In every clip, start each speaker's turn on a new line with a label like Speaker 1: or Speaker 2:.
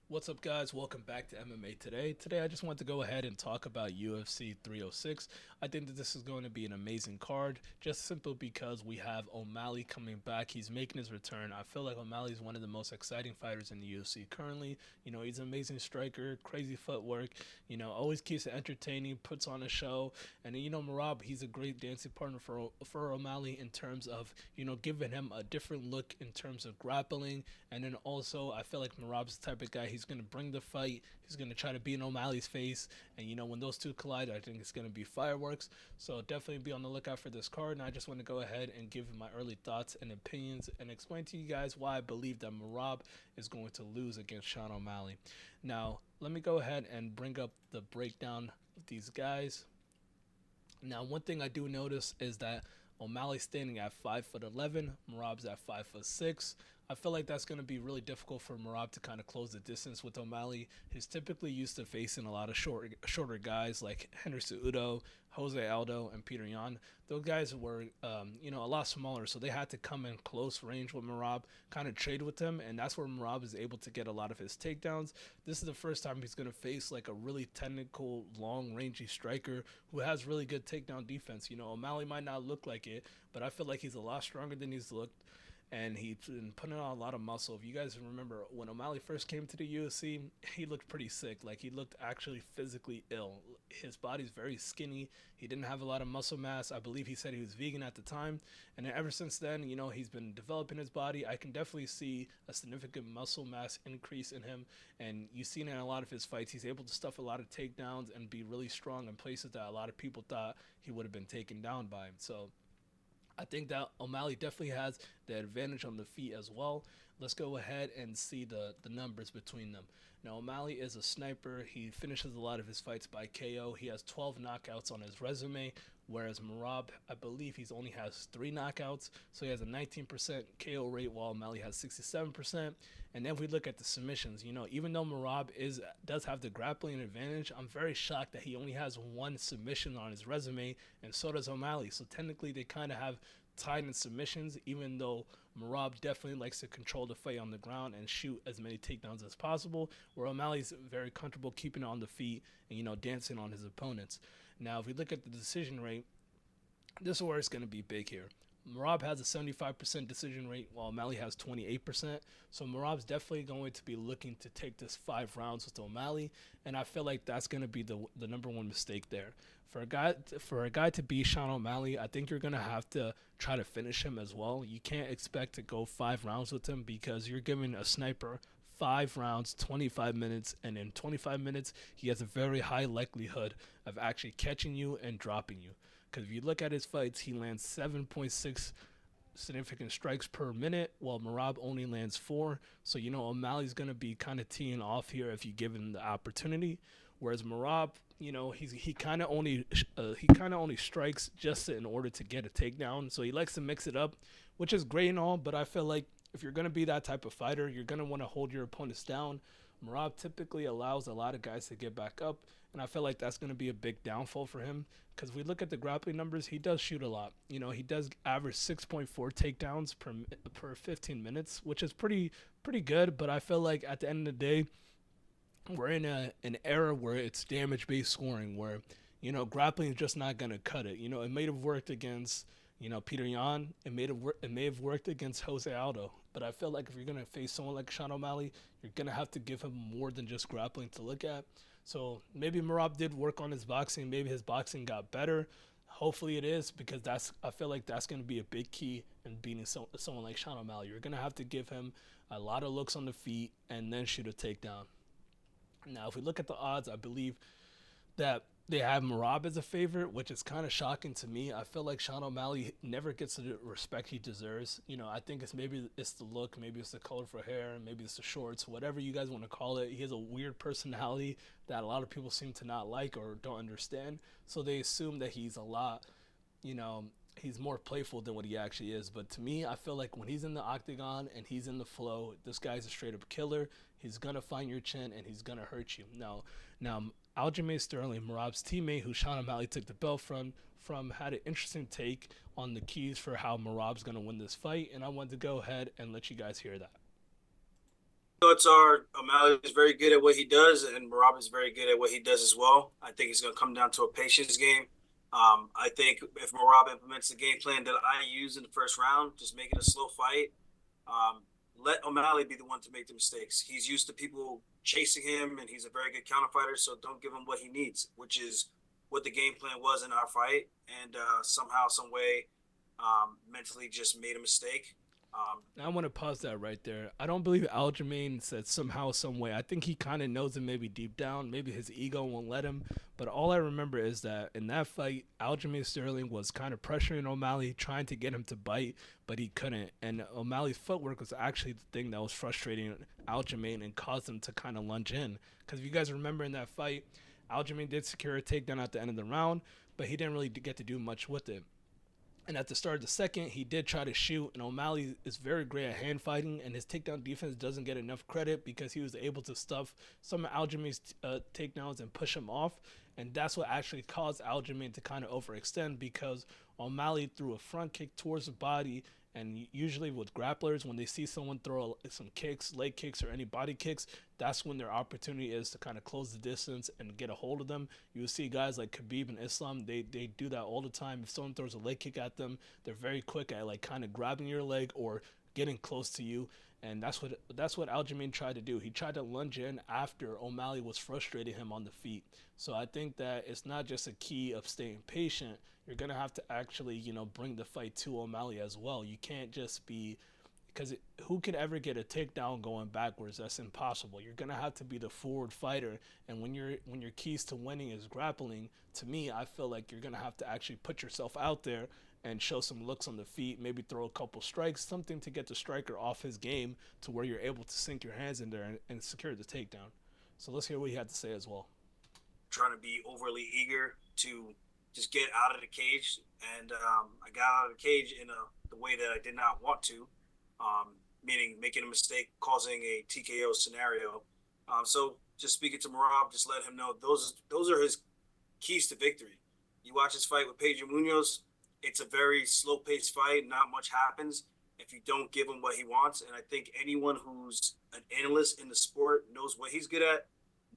Speaker 1: What's up, guys? Welcome back to MMA Today. Today, I just want to go ahead and talk about UFC 306. I think that this is going to be an amazing card, just simply because we have O'Malley coming back. He's making his return. I feel like O'Malley is one of the most exciting fighters in the UFC currently. He's an amazing striker, crazy footwork, always keeps it entertaining, puts on a show. And then, Merab, he's a great dancing partner for O'Malley in terms of, giving him a different look in terms of grappling. And then also, I feel like Merab's the type of guy, he's going to bring the fight. He's going to try to be in O'Malley's face. And, when those two collide, I think it's going to be fireworks. So definitely be on the lookout for this card. And I just want to go ahead and give my early thoughts and opinions and explain to you guys why I believe that Merab is going to lose against Sean O'Malley. Now, let me go ahead and bring up the breakdown of these guys. Now, one thing I do notice is that O'Malley's standing at 5'11", Merab's at 5'6". I feel like that's going to be really difficult for Merab to kind of close the distance with O'Malley. He's typically used to facing a lot of shorter guys like Henderson Udo, Jose Aldo, and Peter Yan. Those guys were, a lot smaller, so they had to come in close range with Merab, kind of trade with him, and that's where Merab is able to get a lot of his takedowns. This is the first time he's going to face like a really technical, long-rangey striker who has really good takedown defense. O'Malley might not look like it, but I feel like he's a lot stronger than he's looked, and he's been putting on a lot of muscle. If you guys remember when O'Malley first came to the UFC, he looked pretty sick. Like, he looked actually physically ill. His body's very skinny. He didn't have a lot of muscle mass. I believe he said he was vegan at the time. And then ever since then, he's been developing his body. I can definitely see a significant muscle mass increase in him. And you've seen it in a lot of his fights. He's able to stuff a lot of takedowns and be really strong in places that a lot of people thought he would have been taken down by him. So I think that O'Malley definitely has the advantage on the feet as well. Let's go ahead and see the numbers between them. Now, O'Malley is a sniper. He finishes a lot of his fights by KO. He has 12 knockouts on his resume, whereas Merab, I believe he's only has 3 knockouts. So he has a 19% KO rate, while O'Malley has 67%. And then if we look at the submissions, even though Merab does have the grappling advantage, I'm very shocked that he only has 1 submission on his resume, and so does O'Malley. So technically, they kind of have tied in submissions, even though Merab definitely likes to control the fight on the ground and shoot as many takedowns as possible, where O'Malley's very comfortable keeping it on the feet and, dancing on his opponents. Now, if we look at the decision rate, this is where it's going to be big here. Merab has a 75% decision rate, while O'Malley has 28%. So Merab's definitely going to be looking to take this 5 rounds with O'Malley, and I feel like that's going to be the number one mistake there. For a guy to beat Sean O'Malley, I think you're going to have to try to finish him as well. You can't expect to go 5 rounds with him, because you're giving a sniper 5 rounds, 25 minutes, and in 25 minutes, he has a very high likelihood of actually catching you and dropping you. Because if you look at his fights, he lands 7.6 significant strikes per minute, while Merab only lands 4. So, O'Malley's going to be kind of teeing off here if you give him the opportunity. Whereas Merab, he kind of only strikes just in order to get a takedown. So he likes to mix it up, which is great and all. But I feel like if you're going to be that type of fighter, you're going to want to hold your opponents down. Merab typically allows a lot of guys to get back up, and I feel like that's going to be a big downfall for him. Because we look at the grappling numbers, he does shoot a lot. He does average 6.4 takedowns per 15 minutes, which is pretty good. But I feel like at the end of the day, we're in an era where it's damage based scoring, where grappling is just not gonna cut it. It may have worked against Peter Yan. It may have worked against Jose Aldo. But I feel like if you're gonna face someone like Sean O'Malley, you're gonna have to give him more than just grappling to look at. So maybe Merab did work on his boxing. Maybe his boxing got better. Hopefully it is, because I feel like that's going to be a big key in beating someone like Sean O'Malley. You're going to have to give him a lot of looks on the feet and then shoot a takedown. Now, if we look at the odds, I believe that they have Merab as a favorite, which is kind of shocking to me. I feel like Sean O'Malley never gets the respect he deserves. I think maybe it's the look, maybe it's the colorful hair, maybe it's the shorts, whatever you guys want to call it. He has a weird personality that a lot of people seem to not like or don't understand. So they assume that he's a lot, you know, he's more playful than what he actually is. But to me, I feel like when he's in the octagon and he's in the flow, this guy's a straight up killer. He's gonna find your chin and he's gonna hurt you. Now, Aljamain Sterling, Merab's teammate, who Sean O'Malley took the belt from had an interesting take on the keys for how Merab's gonna win this fight, and I wanted to go ahead and let you guys hear that.
Speaker 2: Thoughts are O'Malley is very good at what he does, and Merab is very good at what he does as well. I think it's going to come down to a patience game. I think if Merab implements the game plan that I use in the first round, just make it a slow fight. Um, let O'Malley be the one to make the mistakes. He's used to people chasing him, and he's a very good counter fighter. So don't give him what he needs, which is what the game plan was in our fight. And somehow, some way, mentally just made a mistake. Um,
Speaker 1: I want to pause that right there. I don't believe Aljamain said somehow, some way. I think he kind of knows it maybe deep down. Maybe his ego won't let him. But all I remember is that in that fight, Aljamain Sterling was kind of pressuring O'Malley, trying to get him to bite, but he couldn't. And O'Malley's footwork was actually the thing that was frustrating Aljamain and caused him to kind of lunge in. Because if you guys remember in that fight, Aljamain did secure a takedown at the end of the round, but he didn't really get to do much with it. And at the start of the second, he did try to shoot, and O'Malley is very great at hand fighting, and his takedown defense doesn't get enough credit because he was able to stuff some of Aljamain's takedowns and push him off, and that's what actually caused Aljamain to kind of overextend because O'Malley threw a front kick towards the body, and usually with grapplers, when they see someone throw some kicks, leg kicks, or any body kicks, that's when their opportunity is to kind of close the distance and get a hold of them. You will see guys like Khabib and Islam, they do that all the time. If someone throws a leg kick at them, they're very quick at like kind of grabbing your leg or getting close to you. And that's what Aljamain tried to do. He tried to lunge in after O'Malley was frustrating him on the feet. So I think that it's not just a key of staying patient. You're gonna have to actually, bring the fight to O'Malley as well. You can't just be because who could ever get a takedown going backwards? That's impossible. You're gonna have to be the forward fighter, and when your keys to winning is grappling, to me, I feel like you're gonna have to actually put yourself out there and show some looks on the feet, maybe throw a couple strikes, something to get the striker off his game to where you're able to sink your hands in there and secure the takedown. So let's hear what he had to say as well.
Speaker 2: trying to be overly eager to just get out of the cage, and I got out of the cage in the way that I did not want to, meaning making a mistake, causing a TKO scenario. So just speaking to Marab, just let him know those are his keys to victory. You watch his fight with Pedro Munoz; it's a very slow paced fight. Not much happens if you don't give him what he wants. And I think anyone who's an analyst in the sport knows what he's good at,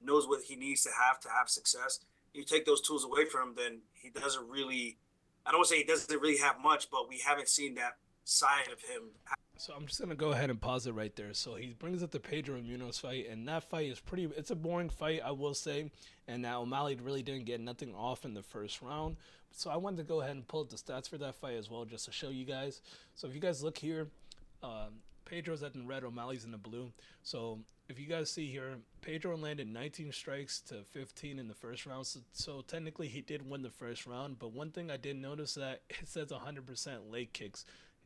Speaker 2: knows what he needs to have success. You take those tools away from him, then he doesn't really. I don't want to say he doesn't really have much, but we haven't seen that side of him.
Speaker 1: So I'm just gonna go ahead and pause it right there. So he brings up the Pedro Munoz fight, and that fight is pretty. It's a boring fight, I will say, and that O'Malley really didn't get nothing off in the first round. So I wanted to go ahead and pull up the stats for that fight as well, just to show you guys. So if you guys look here, Pedro's at the red, O'Malley's in the blue. So if you guys see here, Pedro landed 19 strikes to 15 in the first round. So technically he did win the first round. But one thing I did notice that it says 100% leg kicks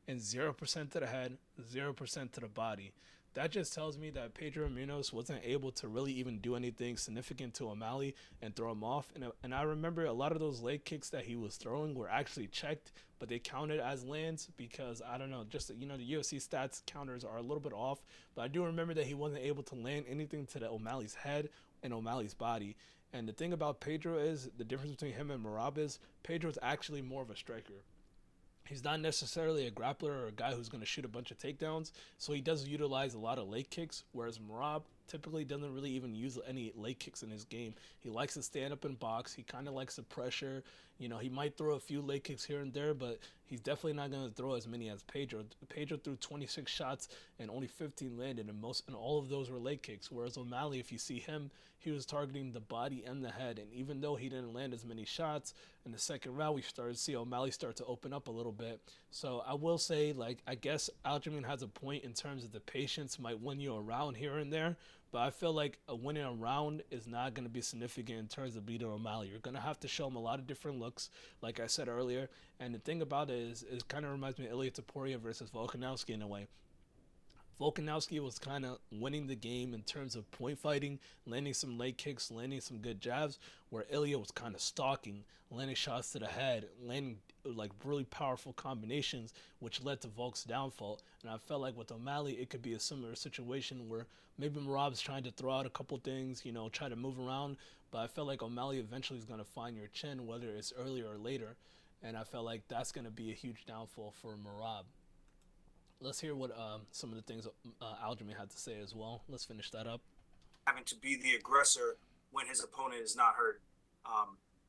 Speaker 1: and 0% to the head, 0% to the body. That just tells me that Pedro Munoz wasn't able to really even do anything significant to O'Malley and throw him off. And I remember a lot of those leg kicks that he was throwing were actually checked, but they counted as lands because I don't know, just the UFC stats counters are a little bit off. But I do remember that he wasn't able to land anything to the O'Malley's head and O'Malley's body. And the thing about Pedro is the difference between him and Merab is Pedro's actually more of a striker. He's not necessarily a grappler or a guy who's going to shoot a bunch of takedowns, so he does utilize a lot of leg kicks, whereas Merab typically doesn't really even use any leg kicks in his game. He likes to stand up and box. He kind of likes the pressure. He might throw a few leg kicks here and there, but he's definitely not going to throw as many as Pedro. Pedro threw 26 shots and only 15 landed, and all of those were leg kicks. Whereas O'Malley, if you see him, he was targeting the body and the head, and even though he didn't land as many shots in the second round, we started to see O'Malley start to open up a little bit. So I will say, like, I guess Aljamain has a point in terms of the patience might win you around here and there, but I feel like a winning a round is not going to be significant in terms of beating O'Malley. You're going to have to show him a lot of different looks, like I said earlier. And the thing about it is, it kind of reminds me of Ilya Taporia versus Volkanovski in a way. Volkanovski was kind of winning the game in terms of point fighting, landing some leg kicks, landing some good jabs, where Ilya was kind of stalking, landing shots to the head, landing like really powerful combinations, which led to Volk's downfall. And I felt like with O'Malley, it could be a similar situation where maybe Marab's trying to throw out a couple things, try to move around, but I felt like O'Malley eventually is going to find your chin, whether it's earlier or later. And I felt like that's going to be a huge downfall for Merab. Let's hear what some of the things Aljamain had to say as well. Let's finish that up.
Speaker 2: Having to be the aggressor when his opponent is not hurt.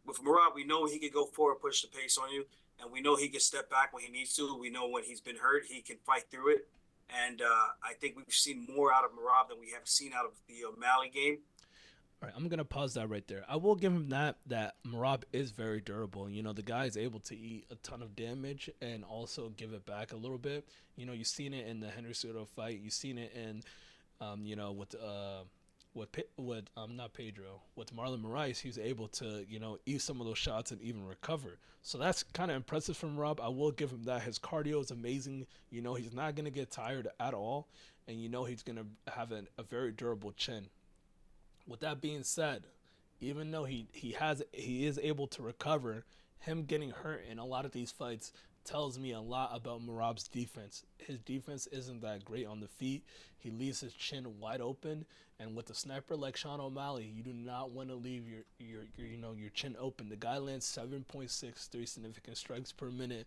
Speaker 2: With Merab, we know he could go forward, push the pace on you, and we know he can step back when he needs to. We know when he's been hurt, he can fight through it. And I think we've seen more out of Merab than we have seen out of the O'Malley game.
Speaker 1: All right, I'm gonna pause that right there. I will give him that Merab is very durable. You know, the guy is able to eat a ton of damage and also give it back a little bit. You know, you've seen it in the Henry Cejudo fight. You've seen it in, you know, with not Pedro, with Marlon Moraes. He was able to, you know, eat some of those shots and even recover. So that's kind of impressive from Rob. I will give him that. His cardio is amazing. You know, he's not gonna get tired at all, and you know he's gonna have a very durable chin. With that being said, even though he is able to recover, him getting hurt in a lot of these fights tells me a lot about Marab's defense. His defense isn't that great on the feet. He leaves his chin wide open, and with a sniper like Sean O'Malley, you do not want to leave your chin open. The guy lands 7.63 significant strikes per minute.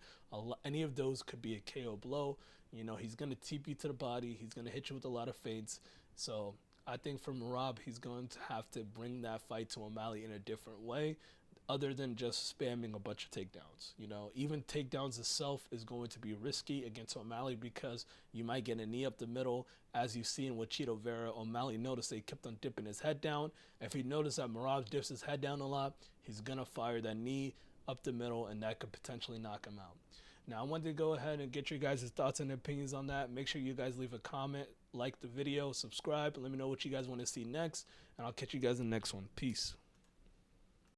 Speaker 1: Any of those could be a KO blow. You know, he's gonna TP to the body. He's gonna hit you with a lot of feints. So I think for Merab, he's going to have to bring that fight to O'Malley in a different way, other than just spamming a bunch of takedowns. You know, even takedowns itself is going to be risky against O'Malley because you might get a knee up the middle. As you've seen with Chito Vera, O'Malley noticed he kept on dipping his head down. If he noticed that Merab dips his head down a lot, he's going to fire that knee up the middle, and that could potentially knock him out. Now, I wanted to go ahead and get your guys' thoughts and opinions on that. Make sure you guys leave a comment, like the video, subscribe, and let me know what you guys want to see next. And I'll catch you guys in the next one. Peace.